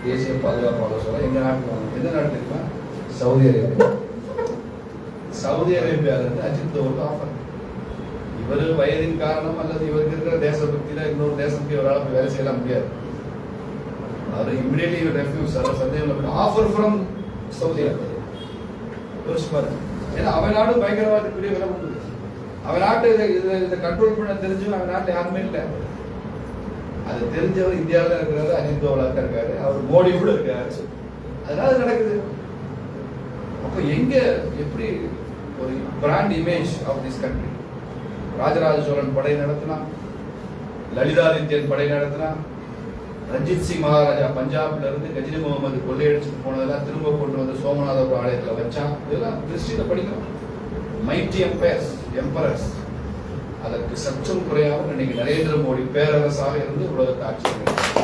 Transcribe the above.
தேசிய பாதுகாப்பு ஆலோசனை எங்க நாட்டுக்கு வாங்க. எந்த நாட்டு தெரியுமா? Saudi Arabia. சவுதி அரேபியாவிலிருந்து அஜித் தோவலுக்கு ஆஃபர். இவர் வயதின் காரணம் அல்லது இவருக்கு இருக்கிற தேசபக்தியில இன்னொரு தேசத்துக்கு இவரால் போய் வேலை செய்யலாம் முடியாது. அவர் இமிடியட்லி ரெஃப்யூஸ் சந்தேகம் ஆஃபர் ஃப்ரம் சவுதி அரேபியா. ஏன்னா அவன் நாடு பயங்கரவாதத்துக்குரிய விலை கொடுக்குது. அவன் நாட்டு இதை கண்ட்ரோல் பண்ண தெரிஞ்சு அவன் நாட்டில் யாருமே இல்லை. அது தெரிஞ்சவர் இந்தியாவில் இருக்கிறாரு, அஜித் தோவலாக இருக்காரு, அவர் மோடி கூட இருக்காரு. அதனால நடக்குது. அப்போ எங்க எப்படி ஒரு brand image of this country. Rajaraja Cholan படை நடத்தினா, லலிதாதித்யன் படை நடத்தினா, ரஞ்சித் சிங் மகாராஜா பஞ்சாப்ல இருந்து கஜினி முகமது கொள்ளையடிச்சுட்டு போனதெல்லாம் திரும்ப கொண்டு வந்து சோமநாதபுரம் ஆலயத்தில் வச்சான். இதெல்லாம் கிறிஸ்டியில படிக்கிறோம். Mighty emperors. அதற்கு சற்றும் குறையாமல் இன்னைக்கு நரேந்திர மோடி பேரரசாக இருந்து உலகத்தை ஆட்சி